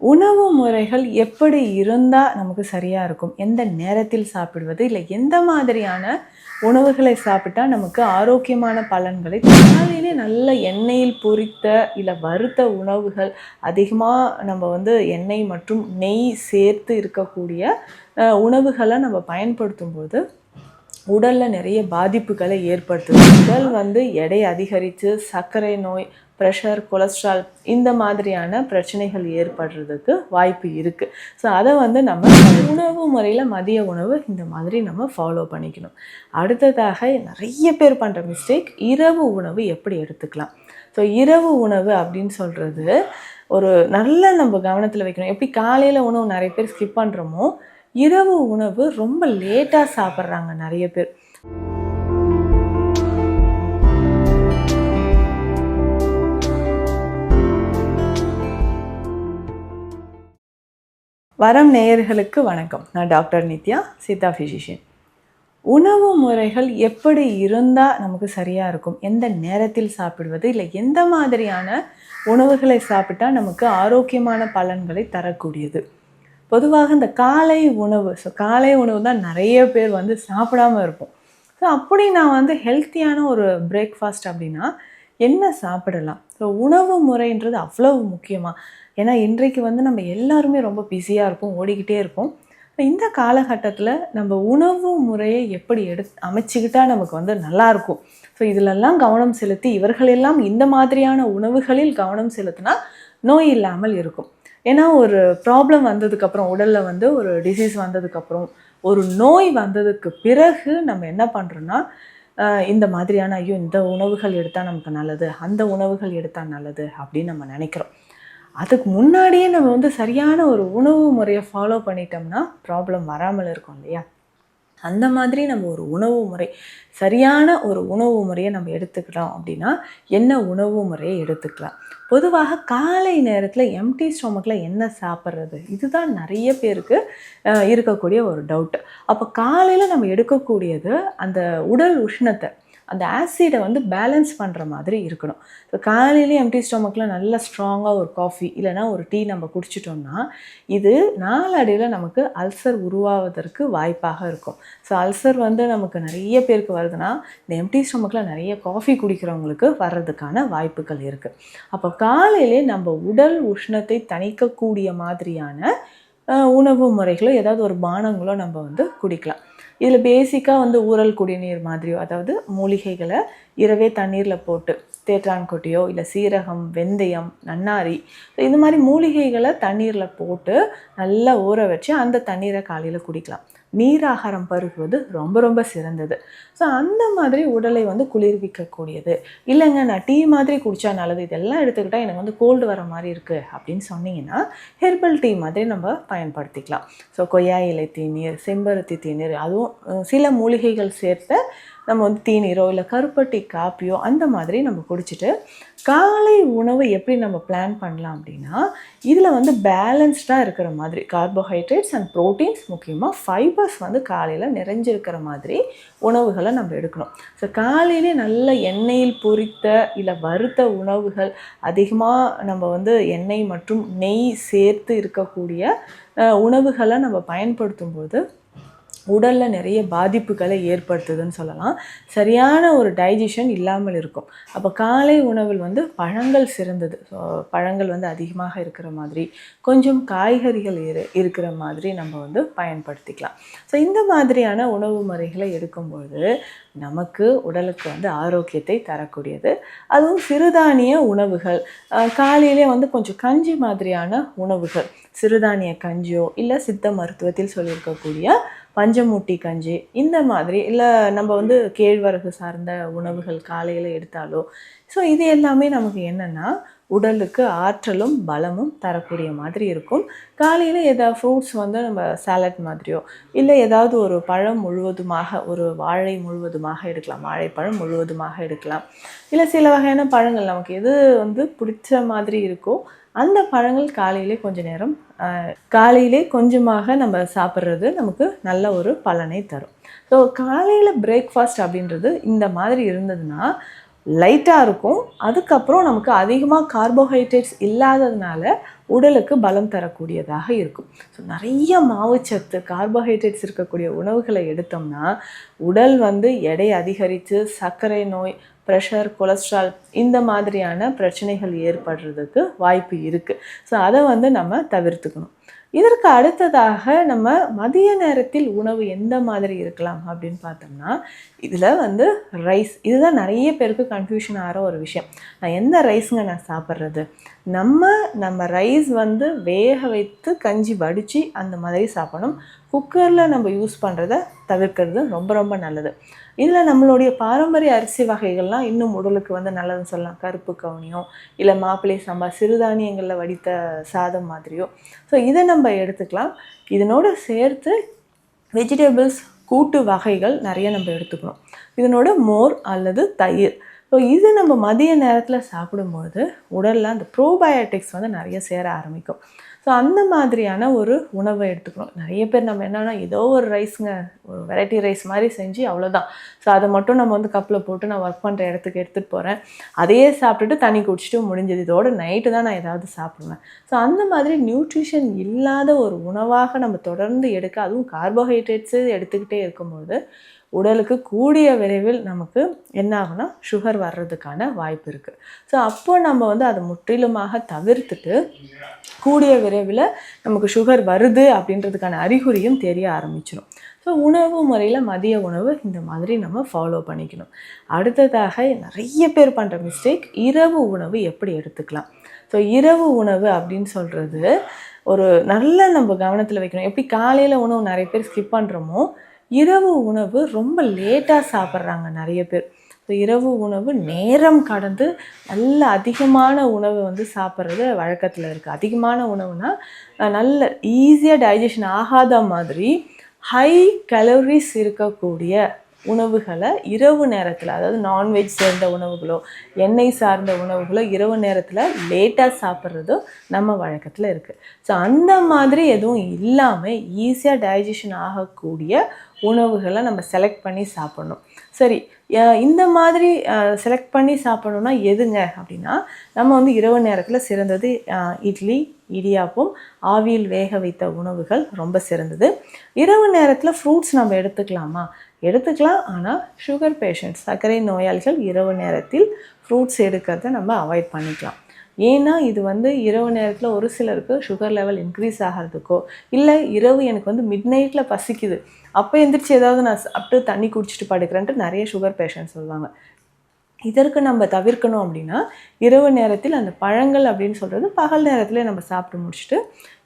உணவு முறைகள் எப்படி இருந்தா நமக்கு சரியா இருக்கும்? எந்த நேரத்தில் சாப்பிடுவது? இல்ல எந்த மாதிரியான உணவுகளை சாப்பிட்டா நமக்கு ஆரோக்கியமான பலன்களை காலையிலே நல்ல எண்ணெயில் பொரித்த, இல்ல வறுத்த உணவுகள் அதிகமா நம்ம எண்ணெய் மற்றும் நெய் சேர்த்து இருக்கக்கூடிய உணவுகள நம்ம பயன்படுத்தும்போது, உடல்ல நிறைய பாதிப்புகளை ஏற்படுத்துது. உடல் எடை அதிகரித்து சர்க்கரை நோய், பிரஷர், கொலஸ்ட்ரால் இந்த மாதிரியான பிரச்சனைகள் ஏற்படுறதுக்கு வாய்ப்பு இருக்குது. ஸோ அதை நம்ம உணவு முறையில் மதிய உணவு இந்த மாதிரி நம்ம ஃபாலோ பண்ணிக்கணும். அடுத்ததாக நிறைய பேர் பண்ணுற மிஸ்டேக், இரவு உணவு எப்படி எடுத்துக்கலாம். ஸோ இரவு உணவு அப்படின்னு சொல்கிறது ஒரு நல்ல நம்ம கவனத்தில் வைக்கணும். எப்படி காலையில் உணவு நிறைய பேர் ஸ்கிப் பண்ணுறோமோ, இரவு உணவு ரொம்ப லேட்டாக சாப்பிட்றாங்க நிறைய பேர். வரம் நேயர்களுக்கு வணக்கம். நான் டாக்டர் நித்யா, சித்தா ஃபிசிஷியன். உணவு முறைகள் எப்படி இருந்தால் நமக்கு சரியாக இருக்கும், எந்த நேரத்தில் சாப்பிடுவது, இல்லை எந்த மாதிரியான உணவுகளை சாப்பிட்டா நமக்கு ஆரோக்கியமான பலன்களை தரக்கூடியது. பொதுவாக இந்த காலை உணவு, காலை உணவு தான் நிறைய பேர் சாப்பிடாமல் இருப்போம். ஸோ அப்படி நான் ஹெல்த்தியான ஒரு பிரேக்ஃபாஸ்ட் அப்படின்னா என்ன சாப்பிடலாம்? ஸோ உணவு முறைன்றது அவ்வளவு முக்கியமாக. ஏன்னா இன்றைக்கு நம்ம எல்லாருமே ரொம்ப பிஸியாக இருப்போம், ஓடிக்கிட்டே இருப்போம். இந்த காலகட்டத்தில் நம்ம உணவு முறையை எப்படி அமைச்சிக்கிட்டால் நமக்கு நல்லாயிருக்கும். ஸோ இதிலெல்லாம் கவனம் செலுத்தி இவர்களெல்லாம் இந்த மாதிரியான உணவுகளில் கவனம் செலுத்தினா நோய் இல்லாமல் இருக்கும். ஏன்னா ஒரு ப்ராப்ளம் வந்ததுக்கப்புறம், உடலில் ஒரு டிசீஸ் வந்ததுக்கப்புறம், ஒரு நோய் வந்ததுக்கு பிறகு நம்ம என்ன பண்ணுறோன்னா, இந்த மாதிரியான ஐயோ இந்த உணவுகள் எடுத்தால் நமக்கு நல்லது, அந்த உணவுகள் எடுத்தால் நல்லது அப்படின்னு நம்ம நினைக்கிறோம். அதுக்கு முன்னாடியே நம்ம சரியான ஒரு உணவு முறையை ஃபாலோ பண்ணிட்டோம்னா ப்ராப்ளம் வராமல் இருக்கும் இல்லையா? அந்த மாதிரி நம்ம ஒரு உணவு முறை, சரியான ஒரு உணவு முறையை நம்ம எடுத்துக்கிட்டோம் அப்படின்னா என்ன உணவு முறையை எடுத்துக்கலாம்? பொதுவாக காலை நேரத்தில் எம்டி ஸ்டொமக்கில் என்ன சாப்பிட்றது, இதுதான் நிறைய பேருக்கு இருக்கக்கூடிய ஒரு டவுட்டு. அப்போ காலையில் நம்ம எடுக்கக்கூடியது அந்த உடல் உஷ்ணத்தை, அந்த ஆசிடை பேலன்ஸ் பண்ணுற மாதிரி இருக்கணும். ஸோ காலையிலே எம்டி ஸ்டொமக்கில் நல்லா ஸ்ட்ராங்காக ஒரு காஃபி இல்லைனா ஒரு டீ நம்ம குடிச்சிட்டோம்னா இது நாளடைவில் நமக்கு அல்சர் உருவாவதற்கு வாய்ப்பாக இருக்கும். ஸோ அல்சர் நமக்கு நிறைய பேருக்கு வருதுன்னா இந்த எம்டி ஸ்டொமக்கில் நிறைய காஃபி குடிக்கிறவங்களுக்கு வர்றதுக்கான வாய்ப்புகள் இருக்குது. அப்போ காலையிலே நம்ம உடல் உஷ்ணத்தை தணிக்கக்கூடிய மாதிரியான உணவு முறைகளோ ஏதாவது ஒரு பானங்களோ நம்ம குடிக்கலாம். இதில் பேசிக்காக ஊறல் குடிநீர் மாதிரியோ, அதாவது மூலிகைகளை இரவே தண்ணீரில் போட்டு தேற்றான்கொட்டியோ இல்லை சீரகம், வெந்தயம், நன்னாரி இந்த மாதிரி மூலிகைகளை தண்ணீரில் போட்டு நல்லா ஊற வச்சு அந்த தண்ணீரை காலையில் குடிக்கலாம். நீராகாரம் பருகுவது ரொம்ப ரொம்ப சிறந்தது. ஸோ அந்த மாதிரி உடலை குளிர்விக்கக்கூடியது. இல்லைங்க நான் டீ மாதிரி குடித்தா நல்லது, இதெல்லாம் எடுத்துக்கிட்டால் எனக்கு கோல்டு வர மாதிரி இருக்குது அப்படின்னு சொன்னீங்கன்னா ஹெர்பல் டீ மாதிரி நம்ம பயன்படுத்திக்கலாம். ஸோ கொய்யா இலை தேநீர், செம்பருத்தி தேநீர், அதுவும் சில மூலிகைகள் சேர்த்த நம்ம தேநீரோ இல்லை கருப்பட்டி காப்பியோ அந்த மாதிரி நம்ம குடிச்சிட்டு காலை உணவு எப்படி நம்ம பிளான் பண்ணலாம் அப்படின்னா இதில் பேலன்ஸ்டாக இருக்கிற மாதிரி கார்போஹைட்ரேட்ஸ் அண்ட் ப்ரோட்டீன்ஸ், முக்கியமாக ஃபைபர்ஸ் காலையில் நிறைஞ்சிருக்கிற மாதிரி உணவுகளை நம்ம எடுக்கணும். ஸோ காலையிலே நல்ல எண்ணெயில் பொரித்த இல்லை வறுத்த உணவுகள் அதிகமாக நம்ம எண்ணெய் மற்றும் நெய் சேர்த்து இருக்கக்கூடிய உணவுகளை நம்ம பயன்படுத்தும்போது உடலில் நிறைய பாதிப்புகளை ஏற்படுத்துதுன்னு சொல்லலாம். சரியான ஒரு டைஜஷன் இல்லாமல் இருக்கும். அப்போ காலை உணவில் பழங்கள் சிறந்தது. ஸோ பழங்கள் அதிகமாக இருக்கிற மாதிரி, கொஞ்சம் காய்கறிகள் இருக்கிற மாதிரி நம்ம பயன்படுத்திக்கலாம். ஸோ இந்த மாதிரியான உணவு முறைகளை எடுக்கும்போது நமக்கு உடலுக்கு ஆரோக்கியத்தை தரக்கூடியது. அதுவும் சிறுதானிய உணவுகள், காலையிலே கொஞ்சம் கஞ்சி மாதிரியான உணவுகள், சிறுதானிய கஞ்சியோ இல்லை சித்த மருத்துவத்தில் சொல்லியிருக்கக்கூடிய பஞ்சமூட்டி கஞ்சி இந்த மாதிரி, இல்லை நம்ம கேழ்வரகு சார்ந்த உணவுகள் காலையில் எடுத்தாலோ, ஸோ இது எல்லாமே நமக்கு என்னென்னா உடலுக்கு ஆற்றலும் பலமும் தரக்கூடிய மாதிரி இருக்கும். காலையில் ஏதாவது ஃப்ரூட்ஸ் நம்ம சாலட் மாதிரியோ இல்லை ஏதாவது ஒரு பழம் முழுவதுமாக, ஒரு வாழை முழுவதுமாக எடுக்கலாம், வாழைப்பழம் முழுவதுமாக எடுக்கலாம். இல்லை சில வகையான பழங்கள் நமக்கு எது பிடிச்ச மாதிரி இருக்கோ அந்த பழங்கள் காலையிலே கொஞ்சமாக நம்ம சாப்பிட்றது நமக்கு நல்ல ஒரு பலனை தரும். ஸோ காலையில் பிரேக்ஃபாஸ்ட் அப்படின்றது இந்த மாதிரி இருந்ததுன்னா லைட்டாக இருக்கும். அதுக்கப்புறம் நமக்கு அதிகமாக கார்போஹைட்ரேட்ஸ் இல்லாததுனால உடலுக்கு பலம் தரக்கூடியதாக இருக்கும். ஸோ நிறைய மாவுச்சத்து கார்போஹைட்ரேட்ஸ் இருக்கக்கூடிய உணவுகளை எடுத்தோம்னா உடல் வந்து எடை அதிகரித்து சர்க்கரை நோய், ப்ரெஷர், கொலஸ்ட்ரால் இந்த மாதிரியான பிரச்சனைகள் ஏற்படுறதுக்கு வாய்ப்பு இருக்குது. ஸோ அதை வந்து நம்ம தவிர்த்துக்கணும். இதற்கு அடுத்ததாக நம்ம மதிய நேரத்தில் உணவு எந்த மாதிரி இருக்கலாம் அப்படின்னு பார்த்தோம்னா, இதில் வந்து ரைஸ் இதுதான் நிறைய பேருக்கு கன்ஃபியூஷன் ஆகிற ஒரு விஷயம். நான் எந்த ரைஸுங்க நான் சாப்பிட்றது? நம்ம ரைஸ் வந்து வேக வைத்து கஞ்சி வடித்து அந்த மாதிரி சாப்பிடணும். குக்கரில் நம்ம யூஸ் பண்ணுறத தவிர்க்கிறது ரொம்ப ரொம்ப நல்லது. இதில் நம்மளுடைய பாரம்பரிய அரிசி வகைகள்லாம் இன்னும் உடலுக்கு வந்து நல்லதுன்னு சொல்லலாம். கருப்பு கவுனியோ இல்லை மாப்பிள்ளை சம்பா சிறுதானியங்களில் வடித்த சாதம் மாதிரியோ. ஸோ இதை நம்ம எடுத்துக்கலாம். இதனோடு சேர்த்து வெஜிடபிள்ஸ் கூட்டு வகைகள் நிறைய நம்ம எடுத்துக்கணும். இதனோட மோர் அல்லது தயிர். ஸோ இது நம்ம மதிய நேரத்தில் சாப்பிடும்போது உடலில் அந்த ப்ரோபயோட்டிக்ஸ் வந்து நிறைய சேர ஆரம்பிக்கும். ஸோ அந்த மாதிரியான ஒரு உணவை எடுத்துக்கணும். நிறைய பேர் நம்ம என்னென்னா ஏதோ ஒரு ரைஸுங்க, ஒரு வெரைட்டி ரைஸ் மாதிரி செஞ்சு அவ்வளோதான். ஸோ அதை மட்டும் நம்ம வந்து கப்பில் போட்டு நான் ஒர்க் பண்ணுற இடத்துக்கு எடுத்துகிட்டு போகிறேன், அதையே சாப்பிட்டுட்டு தண்ணி குடிச்சிட்டு முடிஞ்சது, இதோட நைட்டு தான் நான் ஏதாவது சாப்பிடுவேன். ஸோ அந்த மாதிரி நியூட்ரிஷன் இல்லாத ஒரு உணவாக நம்ம தொடர்ந்து எடுக்க, அதுவும் கார்போஹைட்ரேட்ஸு எடுத்துக்கிட்டே இருக்கும்போது உடலுக்கு கூடிய விரைவில் நமக்கு என்ன ஆகுனா சுகர் வர்றதுக்கான வாய்ப்பு இருக்குது. ஸோ அப்போ நம்ம வந்து அதை முற்றிலுமாக தவிர்த்துட்டு கூடிய விரைவில் நமக்கு சுகர் வருது அப்படின்றதுக்கான அறிகுறியும் தெரிய ஆரம்பிச்சிடும். ஸோ உணவு முறையில் மதிய உணவு இந்த மாதிரி நம்ம ஃபாலோ பண்ணிக்கணும். அடுத்ததாக நிறைய பேர் பண்ணுற மிஸ்டேக், இரவு உணவு எப்படி எடுத்துக்கலாம். ஸோ இரவு உணவு அப்படின்னு சொல்கிறது ஒரு நல்ல நம்ம கவனத்தில் வைக்கணும். எப்படி காலையில் உணவு நிறைய பேர் ஸ்கிப் பண்ணுறோமோ, இரவு உணவு ரொம்ப லேட்டாக சாப்பிட்றாங்க நிறைய பேர். ஸோ இரவு உணவு நேரம் கடந்து நல்ல அதிகமான உணவு வந்து சாப்பிட்றது வழக்கத்தில் இருக்குது. அதிகமான உணவுனா நல்ல ஈஸியாக டைஜஷன் ஆகாத மாதிரி ஹை கலோரிஸ் இருக்கக்கூடிய உணவுகளை இரவு நேரத்தில், அதாவது நான்வெஜ் சேர்ந்த உணவுகளோ எண்ணெய் சார்ந்த உணவுகளோ இரவு நேரத்தில் லேட்டாக சாப்பிட்றதும் நம்ம வழக்கத்தில் இருக்குது. ஸோ அந்த மாதிரி எதுவும் இல்லாமல் ஈஸியாக டைஜஷன் ஆகக்கூடிய உணவுகளை நம்ம செலக்ட் பண்ணி சாப்பிடணும். சரி, இந்த மாதிரி செலக்ட் பண்ணி சாப்பிடணுன்னா எதுங்க அப்படின்னா, நம்ம வந்து இரவு நேரத்தில் சிறந்தது இட்லி, இடியாப்பம், ஆவியில் வேக வைத்த உணவுகள் ரொம்ப சிறந்தது. இரவு நேரத்தில் ஃப்ரூட்ஸ் நம்ம எடுத்துக்கலாமா? எடுத்துக்கலாம். ஆனால் சுகர் பேஷண்ட்ஸ், சர்க்கரை நோயாளிகள் இரவு நேரத்தில் ஃப்ரூட்ஸ் எடுக்கிறத நம்ம அவாய்ட் பண்ணிக்கலாம். ஏன்னா இது வந்து இரவு நேரத்தில் ஒரு சிலருக்கு சுகர் லெவல் இன்க்ரீஸ் ஆகிறதுக்கோ, இல்லை இரவு எனக்கு வந்து மிட் நைட்டில் பசிக்குது, அப்போ எந்திரிச்சு ஏதாவது நான் சாப்பிட்டு தண்ணி குடிச்சிட்டு படுக்கிறேன்ட்டு நிறைய சுகர் பேஷண்ட் சொல்லுவாங்க. இதற்கு நம்ம தவிர்க்கணும் அப்படின்னா, இரவு நேரத்தில் அந்த பழங்கள் அப்படின்னு சொல்கிறது பகல் நேரத்திலே நம்ம சாப்பிட்டு முடிச்சுட்டு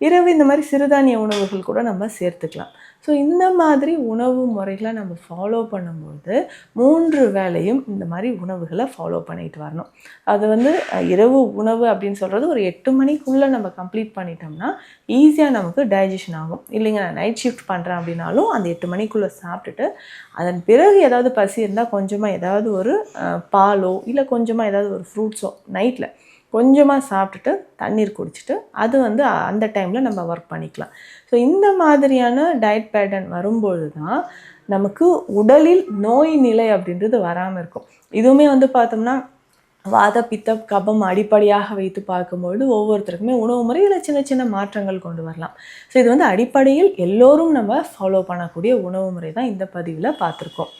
இரவு இந்த மாதிரி சிறுதானிய உணவுகள் கூட நம்ம சேர்த்துக்கலாம். ஸோ இந்த மாதிரி உணவு முறைகளை நம்ம ஃபாலோ பண்ணும்போது 3 வேளையும் இந்த மாதிரி உணவுகளை ஃபாலோ பண்ணிட்டு வரணும். அது வந்து இரவு உணவு அப்படின்னு சொல்கிறது ஒரு 8 மணிக்குள்ளே நம்ம கம்ப்ளீட் பண்ணிட்டோம்னா ஈஸியாக நமக்கு டைஜஷன் ஆகும். இல்லைங்க நான் நைட் ஷிஃப்ட் பண்ணுறேன் அப்படின்னாலும் அந்த 8 மணிக்குள்ளே சாப்பிட்டுட்டு அதன் பிறகு ஏதாவது பசி இருந்தால் கொஞ்சமாக ஏதாவது ஒரு பாலோ இல்லை கொஞ்சமாக ஏதாவது ஒரு ஃப்ரூட்ஸோ நைட்டில் கொஞ்சமாக சாப்பிட்டுட்டு தண்ணீர் குடிச்சிட்டு அது வந்து அந்த டைமில் நம்ம ஒர்க் பண்ணிக்கலாம். ஸோ இந்த மாதிரியான டயட் பேட்டர்ன் வரும்பொழுது தான் நமக்கு உடலில் நோய் நிலை அப்படின்றது வராமல் இருக்கும். இதுவுமே வந்து பார்த்தோம்னா வாத பித்த கபம் அடிப்படையாக வைத்து பார்க்கும்பொழுது ஒவ்வொருத்தருக்குமே உணவு முறையில் சின்ன சின்ன மாற்றங்கள் கொண்டு வரலாம். ஸோ இது வந்து அடிப்படையில் எல்லோரும் நம்ம ஃபாலோ பண்ணக்கூடிய உணவு முறை தான் இந்த பதிவில் பார்த்துருக்கோம்.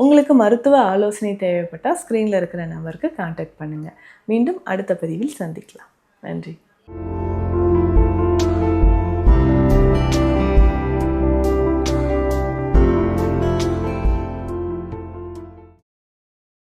உங்களுக்கு மருத்துவ ஆலோசனை தேவைப்பட்டால் ஸ்க்ரீனில் இருக்கிற நம்பருக்கு கான்டாக்ட் பண்ணுங்கள். மீண்டும் அடுத்த பதிவில் சந்திக்கலாம். நன்றி.